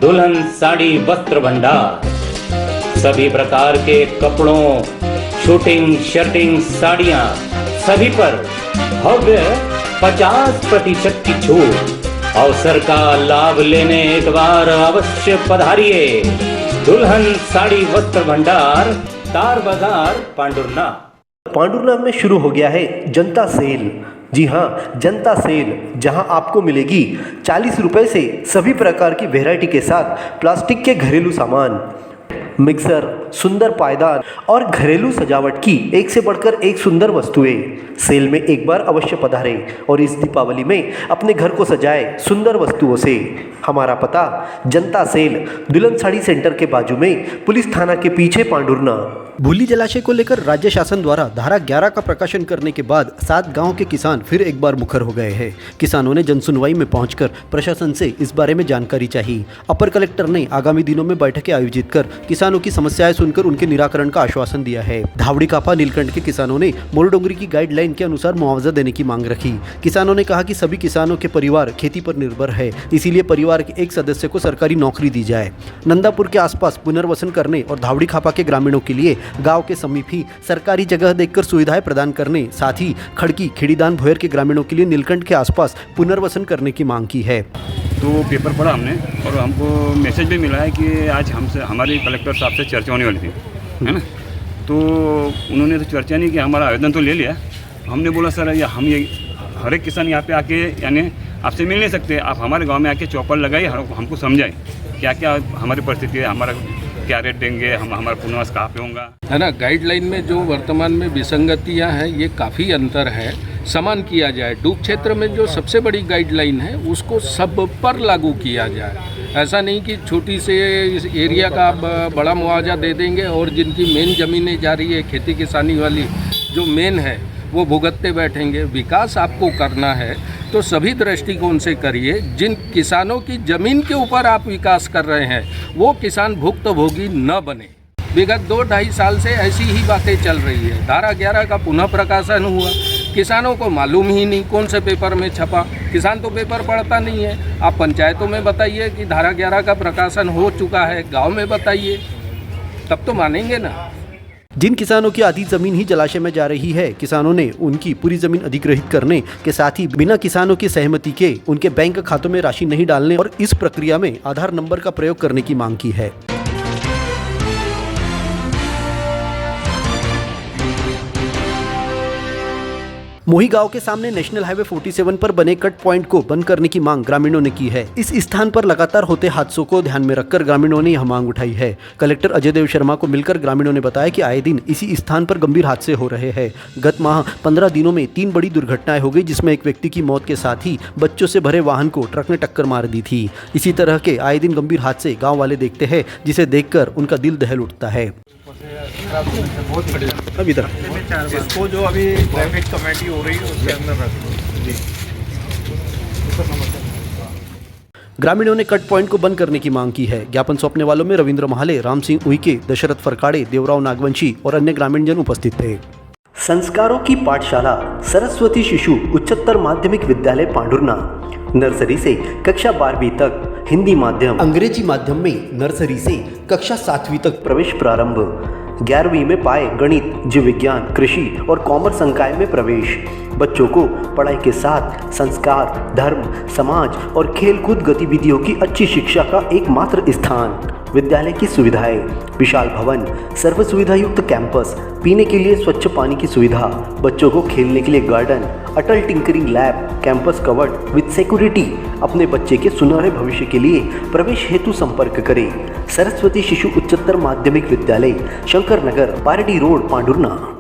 दुल्हन साड़ी वस्त्र भंडार, सभी प्रकार के कपड़ों, शूटिंग, शर्टिंग, साड़ियां, सभी पर भव्य 50% की छूट। अवसर का लाभ लेने एक बार अवश्य पधारिए। दुल्हन साड़ी वस्त्र भंडार, तार बाजार, पांडुरना। पांडुरना में शुरू हो गया है जनता सेल। जी हाँ, जनता सेल, जहां आपको मिलेगी 40 रुपए से सभी प्रकार की वैरायटी के साथ प्लास्टिक के घरेलू सामान, मिक्सर, सुंदर पायदान और घरेलू सजावट की एक से बढ़कर एक सुंदर वस्तुएं। सेल में एक बार अवश्य पधारें और इस दीपावली में अपने घर को सजाएं सुंदर वस्तुओं से। हमारा पता जनता सेल, दुल्हन साड़ी सेंटर के बाजू में, पुलिस थाना के पीछे, पांडुरना। भूली जलाशय को लेकर राज्य शासन द्वारा धारा 11 का प्रकाशन करने के बाद 7 गांव के किसान फिर एक बार मुखर हो गए हैं। किसानों ने जनसुनवाई में पहुंचकर प्रशासन से इस बारे में जानकारी चाही। अपर कलेक्टर ने आगामी दिनों में बैठकें आयोजित कर किसानों की समस्याएं सुनकर उनके निराकरण का आश्वासन दिया है। धावड़ी कापा नीलकंठ के किसानों ने मोरडोंगरी की गाइडलाइन के अनुसार मुआवजा देने की मांग रखी। किसानों ने कहा कि सभी किसानों के परिवार खेती पर निर्भर है, इसीलिए परिवार के एक सदस्य को सरकारी नौकरी दी जाए। नंदापुर के आसपास पुनर्वसन करने और धावड़ी खापा के ग्रामीणों के लिए गांव के समीप ही सरकारी जगह देखकर सुविधाएं प्रदान करने, साथ ही खड़की, खिड़ीदान, भोयर के ग्रामीणों के लिए नीलकंठ के आसपास पुनर्वसन करने की मांग की है। तो पेपर पढ़ा हमने और हमको मैसेज भी मिला है कि आज हमसे हमारी कलेक्टर साहब से चर्चा होने वाली थी, है ना। तो उन्होंने तो चर्चा नहीं की, हमारा आवेदन तो ले लिया। हमने बोला सर या हम ये हर एक किसान यहाँ पे आके यानी आपसे मिल नहीं सकते, आप हमारे गांव में आके चौपर लगाइए, हमको समझाएं क्या क्या हमारी परिस्थिति है, हमारा क्या रेट देंगे, हम हमारा पुनर्वास कहाँ पे होगा, है ना। गाइडलाइन में जो वर्तमान में विसंगतियां हैं, ये काफ़ी अंतर है, समान किया जाए। डूब क्षेत्र में जो सबसे बड़ी गाइडलाइन है उसको सब पर लागू किया जाए। ऐसा नहीं कि छोटी से इस एरिया का बड़ा मुआवजा दे देंगे और जिनकी मेन ज़मीनें जा रही है खेती किसानी वाली जो मेन है वो भुगतते बैठेंगे। विकास आपको करना है तो सभी दृष्टिकोण से करिए। जिन किसानों की ज़मीन के ऊपर आप विकास कर रहे हैं वो किसान भुक्तभोगी न बने। विगत 2-2.5 साल से ऐसी ही बातें चल रही है। धारा 11 का पुनः प्रकाशन हुआ, किसानों को मालूम ही नहीं कौन से पेपर में छपा। किसान तो पेपर पढ़ता नहीं है। आप पंचायतों में बताइए कि धारा 11 का प्रकाशन हो चुका है, गाँव में बताइए, तब तो मानेंगे ना। जिन किसानों की आधी जमीन ही जलाशय में जा रही है, किसानों ने उनकी पूरी जमीन अधिग्रहित करने के साथ ही बिना किसानों की सहमति के उनके बैंक खातों में राशि नहीं डालने और इस प्रक्रिया में आधार नंबर का प्रयोग करने की मांग की है। मोही गांव के सामने नेशनल हाईवे 47 पर बने कट पॉइंट को बंद करने की मांग ग्रामीणों ने की है। इस स्थान पर लगातार होते हादसों को ध्यान में रखकर ग्रामीणों ने यह मांग उठाई है। कलेक्टर अजय देव शर्मा को मिलकर ग्रामीणों ने बताया कि आए दिन इसी स्थान पर गंभीर हादसे हो रहे हैं। गत माह 15 दिनों में 3 बड़ी दुर्घटनाएं हो गई, जिसमें एक व्यक्ति की मौत के साथ ही बच्चों से भरे वाहन को ट्रक ने टक्कर मार दी थी। इसी तरह के आए दिन गंभीर हादसे गाँव वाले देखते हैं, जिसे देखकर उनका दिल दहल उठता है। अभी तरह इसको जो अभी ट्रैफिक कमेटी हो रही है उसके अंदर रख लो जी। ग्रामीणों ने कट पॉइंट को बंद करने की मांग की है। ज्ञापन सौंपने वालों में रविंद्र महाले, राम सिंह उइके, दशरथ फरकाड़े, देवराव नागवंशी और अन्य ग्रामीणजन उपस्थित थे। संस्कारों की पाठशाला सरस्वती शिशु उच्चतर माध्यमिक विद्यालय पांडुरना, नर्सरी से कक्षा 12वीं तक हिंदी माध्यम, अंग्रेजी माध्यम में नर्सरी से कक्षा 7वीं तक प्रवेश प्रारंभ। 11वीं में पाए गणित, जीव विज्ञान, कृषि और कॉमर्स संकाय में प्रवेश। बच्चों को पढ़ाई के साथ संस्कार, धर्म, समाज और खेलकूद गतिविधियों की अच्छी शिक्षा का एकमात्र स्थान। विद्यालय की सुविधाएं: विशाल भवन, सर्व सुविधा युक्त कैंपस, पीने के लिए स्वच्छ पानी की सुविधा, बच्चों को खेलने के लिए garden, Atal tinkering lab, campus covered with security. अपने बच्चे के सुनहरे भविष्य के लिए प्रवेश हेतु संपर्क करें। सरस्वती शिशु उच्चतर माध्यमिक विद्यालय, शंकर नगर, पारडी रोड, पांडुरना।